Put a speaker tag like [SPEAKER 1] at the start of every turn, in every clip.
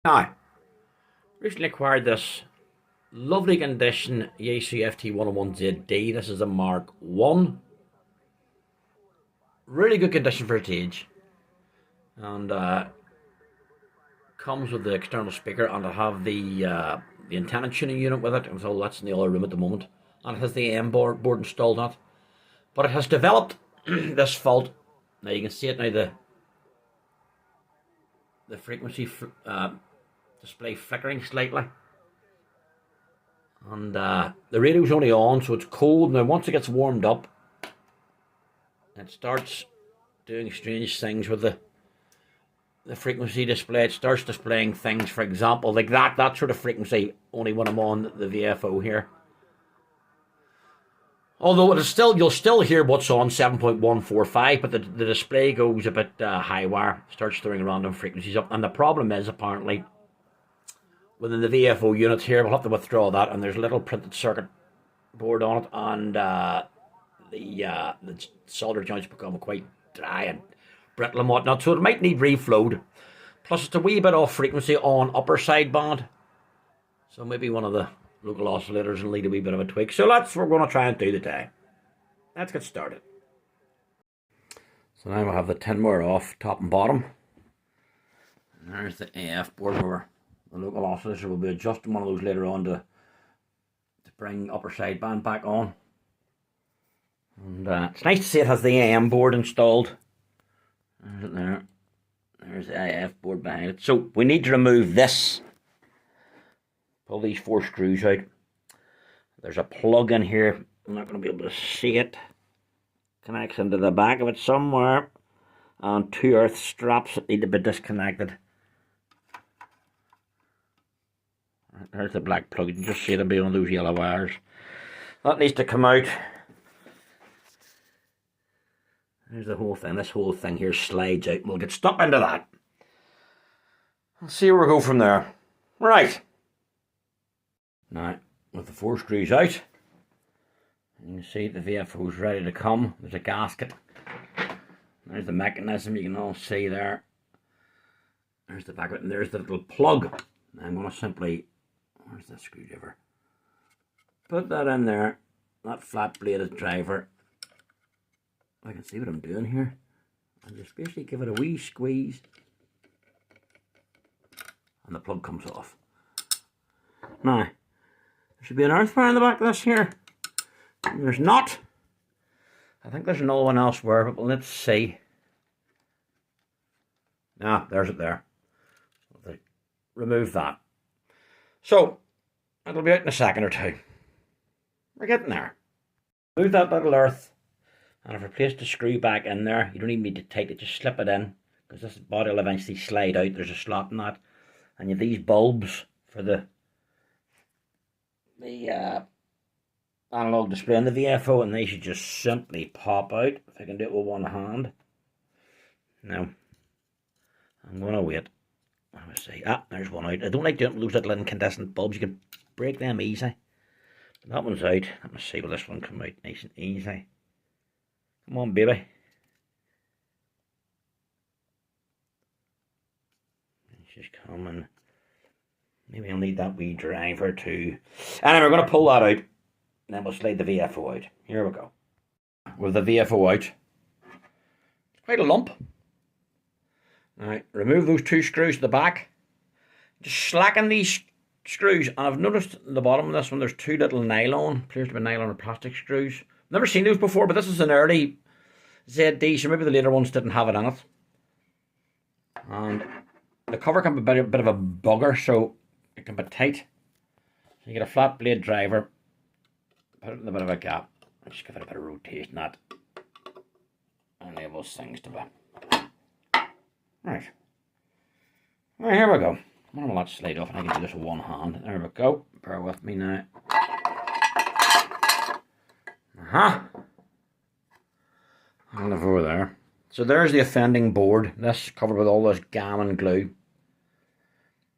[SPEAKER 1] Now, recently acquired this lovely condition Yaesu FT101ZD. This is a Mark 1. Really good condition for its age. And comes with the external speaker, and I have the antenna tuning unit with it, and so that's in the other room at the moment. And it has the AM board installed on it. But it has developed this fault. Now you can see it now, the frequency display flickering slightly. And the radio's only on, so it's cold. Now once it gets warmed up, it starts doing strange things with the frequency display. It starts displaying things, for example, like that sort of frequency, only when I'm on the VFO here. Although it is still, you'll still hear what's on 7.145, but the display goes a bit high wire, starts throwing random frequencies up. And the problem is, apparently, within the VFO unit here, we'll have to withdraw that, and there's a little printed circuit board on it, and the solder joints become quite dry and brittle and whatnot, so it might need reflowed. Plus, it's a wee bit off frequency on upper sideband, so maybe one of the local oscillators will need a wee bit of a tweak. So that's what we're going to try and do today. Let's get started. So now we'll have the 10 wire off, top and bottom. And there's the AF board where the local oscillator will be adjusting one of those later on to bring upper sideband back on. And it's nice to see it has the AM board installed. There's it there. There's the AF board behind it. So we need to remove this. Pull these 4 screws out. There's a plug in here. I'm not going to be able to see it. Connects into the back of it somewhere. And 2 earth straps that need to be disconnected. There's the black plug. You can just see it be one of those yellow wires. That needs to come out. There's the whole thing. This whole thing here slides out. We'll get stuck into that. Let's see where we go from there. Right. Now, with the 4 screws out, you can see the VFO is ready to come. There's a gasket. There's the mechanism. You can all see there. There's the back of it, and there's the little plug. I'm going to simply, where's the screwdriver? Put that in there. That flat bladed driver. I can see what I'm doing here. And just basically give it a wee squeeze, and the plug comes off. Now, there should be an earth wire in the back of this here. There's not. I think there's another one elsewhere, but let's see. Ah, there's it there. Remove that. So, it'll be out in a second or two. We're getting there. Move that little earth. And I've replaced the screw back in there. You don't even need to tighten it, just slip it in, because this body will eventually slide out. There's a slot in that. And you have these bulbs for the analog display on the VFO, and they should just simply pop out. If I can do it with one hand. Now, I'm going to wait. Let me see. Ah, there's one out. I don't like doing it with those little incandescent bulbs. You can break them easy. But that one's out. Let me see, will this one come out nice and easy? Come on, baby. It's just coming. Maybe I'll need that wee driver too. And we're going to pull that out. And then we'll slide the VFO out. Here we go. With the VFO out. It's quite a lump. Alright, remove those 2 screws at the back. Just slacken these screws. And I've noticed at the bottom of this one, there's 2 little nylon. Appears to be nylon or plastic screws. Never seen those before, but this is an early ZD, so maybe the later ones didn't have it in it. And the cover can be a bit of a bugger, so it can be tight. So you get a flat blade driver, put it in a bit of a gap, and just give it a bit of rotation. That enables things to be. Right. Right, here we go. I'm going to let it slide off, and I can do this with one hand. There we go. Bear with me now. And over there. So there's the offending board. This covered with all this gammon glue.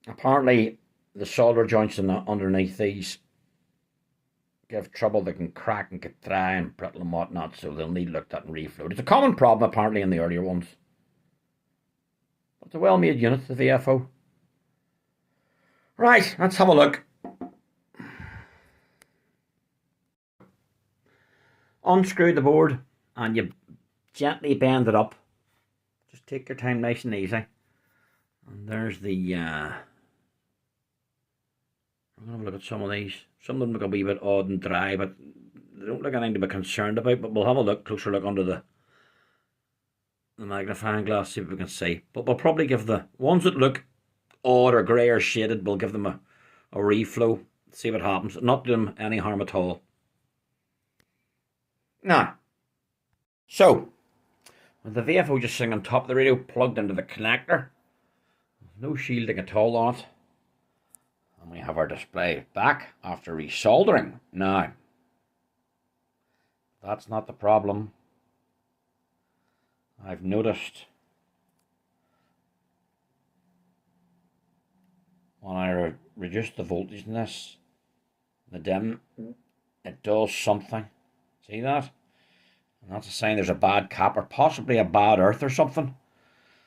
[SPEAKER 1] Apparently the solder joints underneath these give trouble. They can crack and get dry and brittle and whatnot, so they'll need looked at and reflowed. It's a common problem apparently in the earlier ones. But it's a well made unit, the VFO. Right, let's have a look. Unscrew the board and you gently bend it up. Just take your time, nice and easy. And there's the I'm gonna have a look at some of these. Some of them look a wee bit odd and dry, but they don't look anything to be concerned about. But we'll have a closer look under the magnifying glass, see what we can see. But we'll probably give the ones that look odd or grey or shaded, we'll give them a reflow, see what happens. Not do them any harm at all. Now, so with the VFO just sitting on top of the radio, plugged into the connector, no shielding at all on it, and we have our display back after resoldering. Now, that's not the problem. I've noticed when I reduce the voltage in this, the dim, it does something. See that? And that's a sign there's a bad cap or possibly a bad earth or something.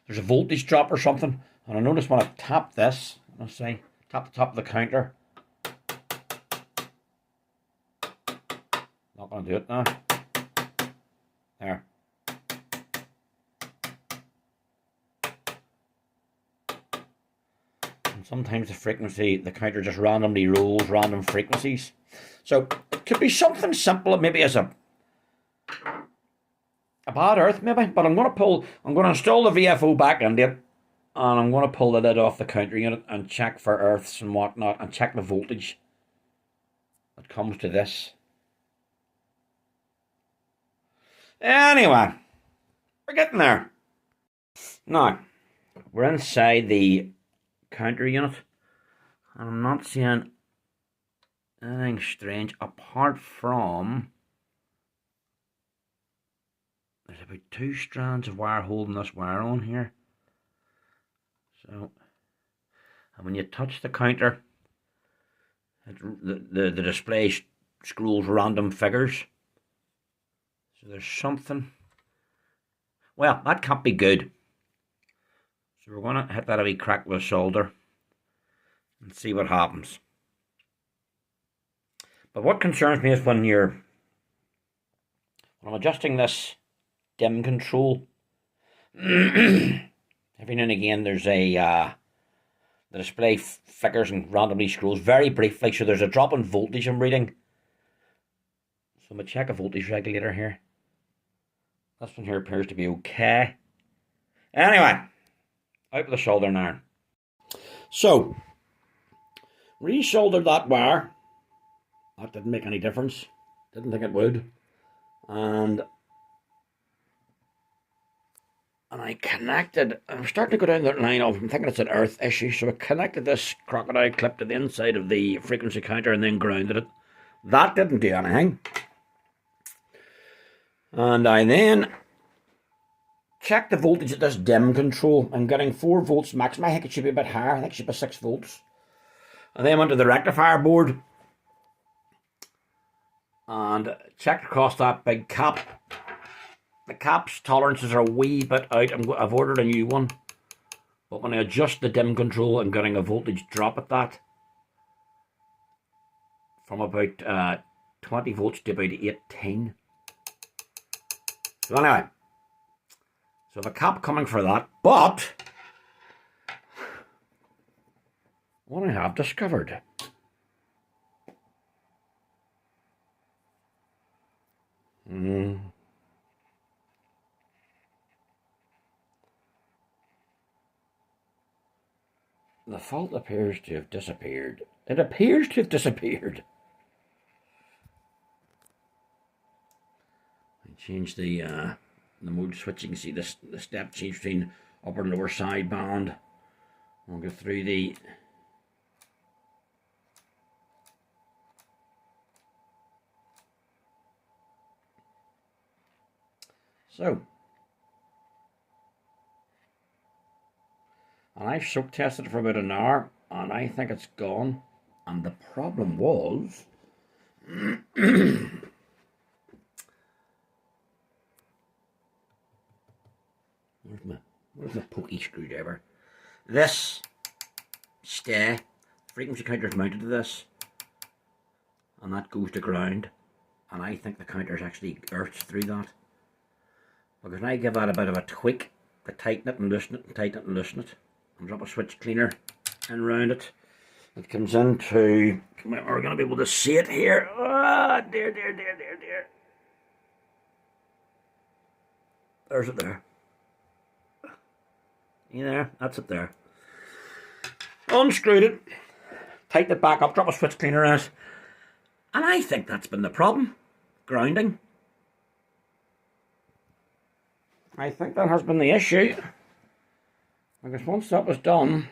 [SPEAKER 1] There's a voltage drop or something. And I notice when I tap this, let's see, tap the top of the counter. Not going to do it now. There. And sometimes the frequency, the counter just randomly rolls random frequencies. So it could be something simple, maybe as a bad earth maybe, but I'm going to install the VFO back into it, and I'm going to pull the lid off the counter unit and check for earths and whatnot, and check the voltage that comes to this. Anyway, we're getting there. Now, we're inside the counter unit, and I'm not seeing anything strange apart from there's about 2 strands of wire holding this wire on here. So, and when you touch the counter, the display scrolls random figures. So there's something. Well, that can't be good. So we're going to hit that a wee crack with a solder and see what happens. But what concerns me is when I'm adjusting this dim control, every now and again there's the display flickers and randomly scrolls very briefly, so there's a drop in voltage I'm reading. So I'm going to check a voltage regulator here. This one here appears to be okay. Anyway, out with the soldering iron. So, resoldered that wire. That didn't make any difference. Didn't think it would. And I connected, I'm starting to go down that line of, I'm thinking it's an earth issue, so I connected this crocodile clip to the inside of the frequency counter and then grounded it. That didn't do anything. And I then checked the voltage at this dim control. I'm getting 4 volts maximum. I think it should be a bit higher. I think it should be 6 volts. And then went to the rectifier board and checked across that big cap. The cap's tolerances are a wee bit out. I've ordered a new one. But when I adjust the dim control, I'm getting a voltage drop at that. From about 20 volts to about 18. So anyway, so I have a cap coming for that, but what I have discovered, the fault appears to have disappeared. It appears to have disappeared. Change the mode switch. You can see the step change between upper and lower sideband. We'll go through the and I've soak tested it for about an hour and I think it's gone. And the problem was where's my pokey screwdriver? This stay frequency counter is mounted to this, and that goes to ground, and I think the counter is actually earthed through that, because when I give that a bit of a tweak to tighten it and loosen it and tighten it and loosen it and drop a switch cleaner in around it, it comes into, we're going to be able to see it here. Ah, dear. There's it there. You there? That's it there. Unscrewed it, tighten it back up, drop a switch cleaner in it, and I think that's been the problem. Grounding. I think that has been the issue, because once that was done,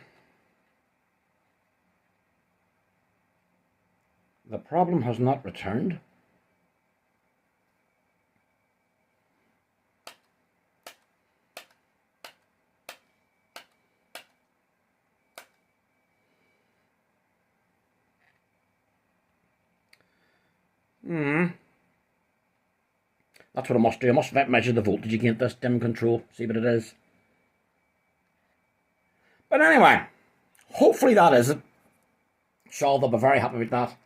[SPEAKER 1] the problem has not returned. That's what I must do. I must measure the voltage against this dim control, see what it is. But anyway, hopefully that is it. Solved. I'll be very happy with that.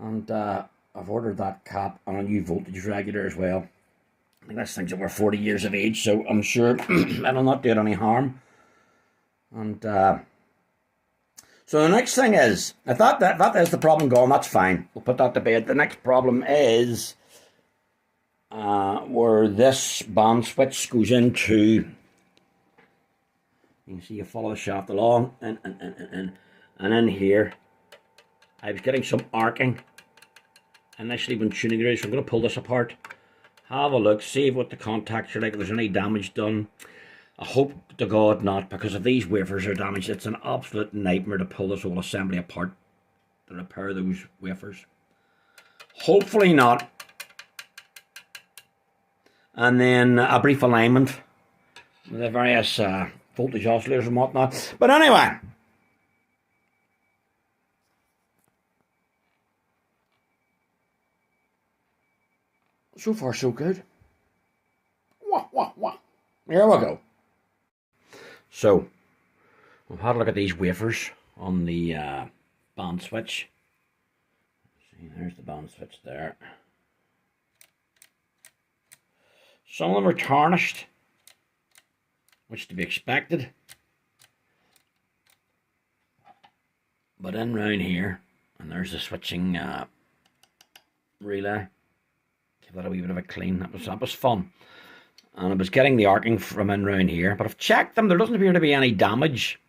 [SPEAKER 1] And I've ordered that cap and a new voltage regulator as well. I think this thing's over 40 years of age, so I'm sure it'll not do it any harm. And so the next thing is, if that is the problem gone, that's fine. We'll put that to bed. The next problem is where this band switch goes into, you can see you follow the shaft along, and in here, I was getting some arcing initially when tuning it out, so I'm going to pull this apart, have a look, see what the contacts are like, if there's any damage done. I hope to God not, because if these wafers are damaged, it's an absolute nightmare to pull this whole assembly apart to repair those wafers. Hopefully not. And then a brief alignment with the various voltage oscillators and whatnot. But anyway, so far so good. Wah. Here we go. So, we've had a look at these wafers on the band switch. See, there's the band switch there. Some of them are tarnished, which is to be expected. But in round here, and there's the switching relay. Give that a wee bit of a clean. That was fun. And I was getting the arcing from in round here, but I've checked them. There doesn't appear to be any damage.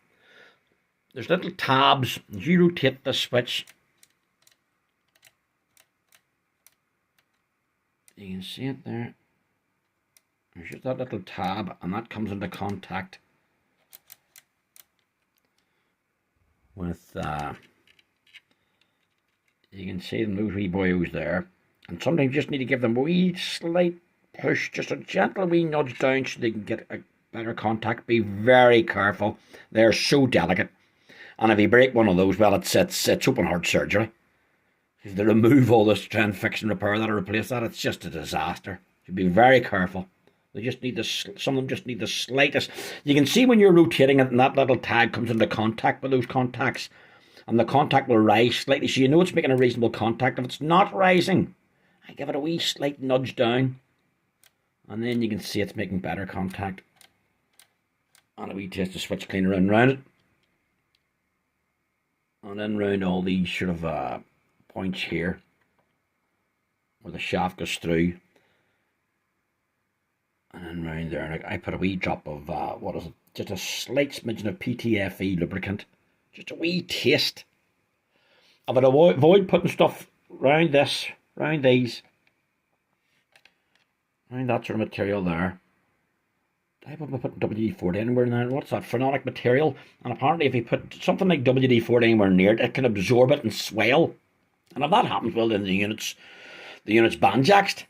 [SPEAKER 1] There's little tabs. As you rotate the switch, you can see it there. There's just that little tab, and that comes into contact with, you can see them, those wee boyos there. And sometimes you just need to give them a wee slight push, just a gentle wee nudge down so they can get a better contact. Be very careful. They're so delicate. And if you break one of those, well, it's open heart surgery. If they remove all this to try and fix and repair that or replace that, it's just a disaster. So be very careful. They just need some of them just need the slightest. You can see when you're rotating it and that little tag comes into contact with those contacts, and the contact will rise slightly, so you know it's making a reasonable contact. If it's not rising, I give it a wee slight nudge down, and then you can see it's making better contact. And a wee test of switch cleaner and round it, and then round all these sort of points here where the shaft goes through. And then round there, and I put a wee drop of, what is it, just a slight smidgen of PTFE lubricant. Just a wee taste. I would avoid putting stuff round this, round these, round that sort of material there. I wouldn't be putting WD-40 anywhere in there. What's that? Phenolic material. And apparently if you put something like WD-40 anywhere near it, it can absorb it and swell. And if that happens, well then the unit's banjaxed.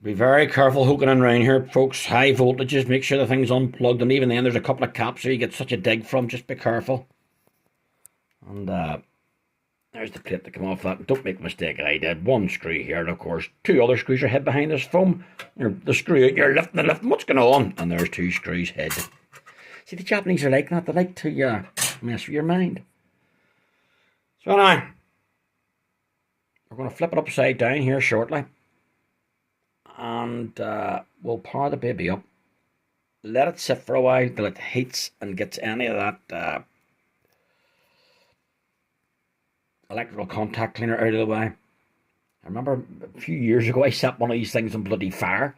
[SPEAKER 1] Be very careful hooking in around here, folks. High voltages, make sure the thing's unplugged, and even then there's a couple of caps here you get such a dig from. Just be careful. And there's the plate to come off that. Don't make the mistake I did. One screw here, and of course two other screws are hid behind this foam. The screw out, you're lifting, what's going on? And there's two screws hid. See, the Japanese are like that. They like to mess with your mind. So now, we're going to flip it upside down here shortly. And we'll power the baby up. Let it sit for a while till it heats and gets any of that electrical contact cleaner out of the way. I remember a few years ago I set one of these things on bloody fire.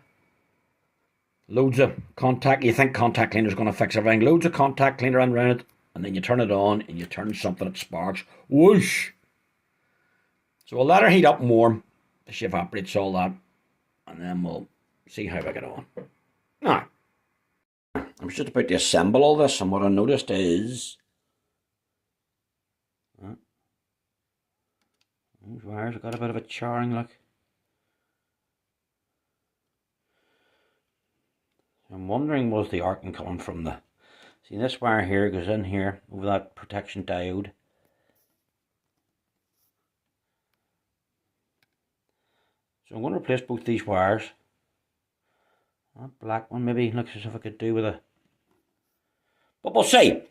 [SPEAKER 1] Loads of contact, you think contact cleaner is going to fix everything. Loads of contact cleaner in around it, and then you turn it on and you turn something, it sparks. Whoosh! So we'll let her heat up and warm. She evaporates all that, and then we'll see how we get on. Now, I was just about to assemble all this, and what I noticed is these wires have got a bit of a charring look. I'm wondering, was the arcing coming from the... See, this wire here goes in here over that protection diode. So I'm going to replace both these wires. That black one maybe looks as if I could do with a... But we'll see.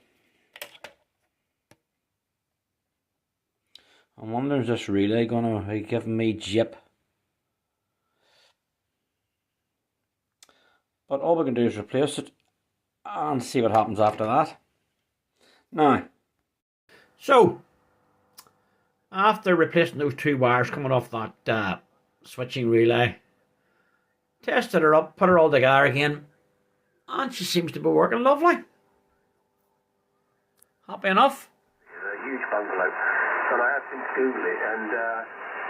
[SPEAKER 1] I'm wondering, is this relay going to be giving me jip? But all we can do is replace it and see what happens after that. Now, so after replacing those two wires coming off that switching relay, tested her up, put her all together again, and she seems to be working lovely. Happy enough?
[SPEAKER 2] It's a huge bungalow, but I have been Google it, and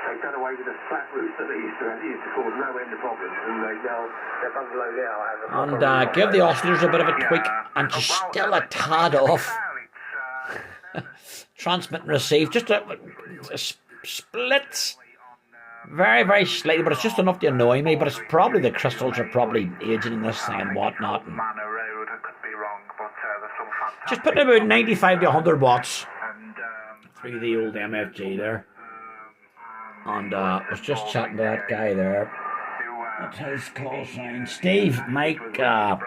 [SPEAKER 2] they've done away with the flat roofs that they used to have. It used to cause no end of problems, and their bungalow now has
[SPEAKER 1] and give the oscillators a bit of a tweak, and she's still a tad off. Transmit and receive, just a split. Very, very slightly, but it's just enough to annoy me. But it's probably the crystals are probably aging in this thing and whatnot. And just putting about 95 to 100 watts through the old MFG there. And I was just chatting to that guy there. What's his call sign? Steve, Mike 8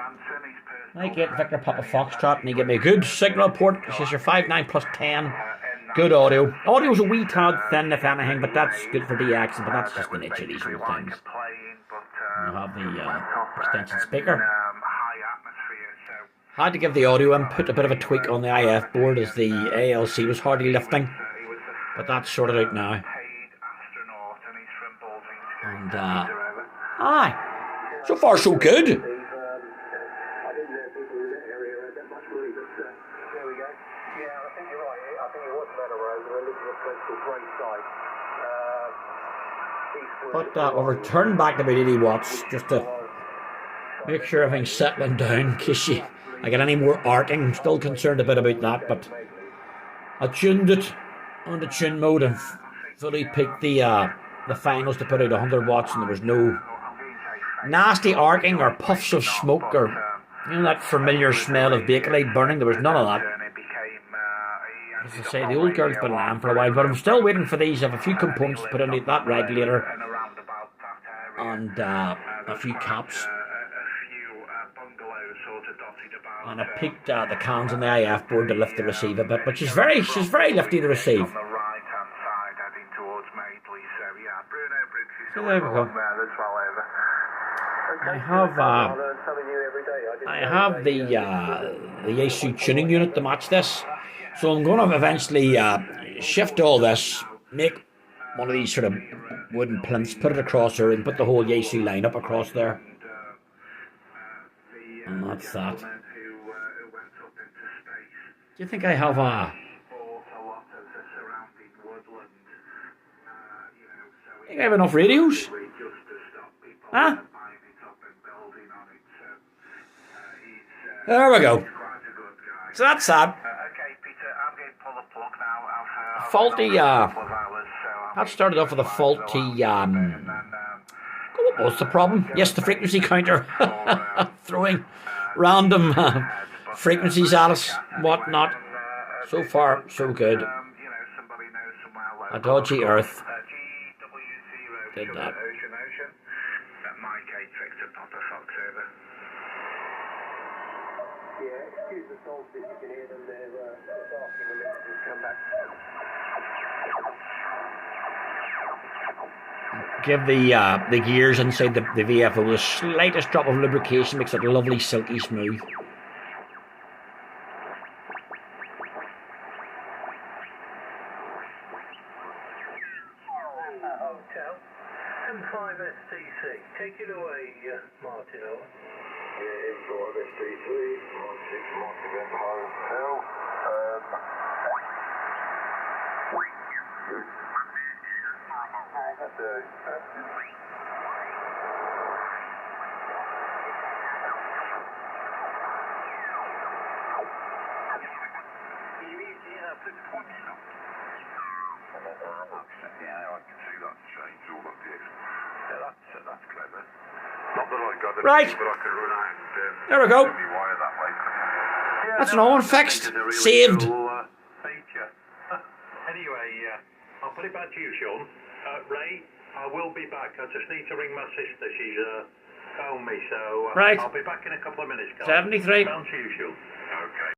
[SPEAKER 1] Victor Papa Foxtrot, and he gave me a good signal port. He says you're 5.9 plus 10. Good audio. Audio's a wee tad thin, if anything, but that's good for DXing, but that's just the nature of these little things. I have the extension speaker. Had to give the audio input a bit of a tweak on the IF board as the ALC was hardly lifting, but that's sorted out now. And aye, so far so good. But we'll return back to about 80 watts just to make sure everything's settling down in case I get any more arcing. I'm still concerned a bit about that, but I tuned it on the tune mode and fully picked the finals to put out 100 watts, and there was no nasty arcing or puffs of smoke or that familiar smell of bakelite burning. There was none of that. As I say, the old girl's been around for a while, but I'm still waiting for these. I have a few components to put into that regulator and a few caps. And I picked the cans on the IF board to lift the receive a bit, but she's very lifty to receive. So there we go. I have the Yaesu tuning unit to match this, so I'm going to eventually shift all this, make one of these sort of wooden plinths, put it across there, and put the whole Yaesu line up across there. And that's that. Do you think I have I think I have enough radios? Huh? There we go. So that's that. Faulty, that started off with a faulty, what was the problem? Yes, the frequency counter. Throwing random frequencies at us, whatnot. So far, so good. A dodgy earth did that.
[SPEAKER 2] Yeah, excuse the songs if you can hear them, they're
[SPEAKER 1] give the gears inside the VFO the slightest drop of lubrication, makes it lovely, silky smooth.
[SPEAKER 2] Hotel M5STC. Take it away, Martin. Over. Yeah, M5STC. 16 Martin Hotel.
[SPEAKER 1] Right, there we go. That's an all fixed, saved.
[SPEAKER 2] Anyway, I'll put it back to you, Sean. Ray, I will be back. I just need to ring my sister. She's phoned me, so
[SPEAKER 1] Right.
[SPEAKER 2] I'll be back in a couple of minutes.
[SPEAKER 1] 73.
[SPEAKER 2] Down to you, Sean. Okay.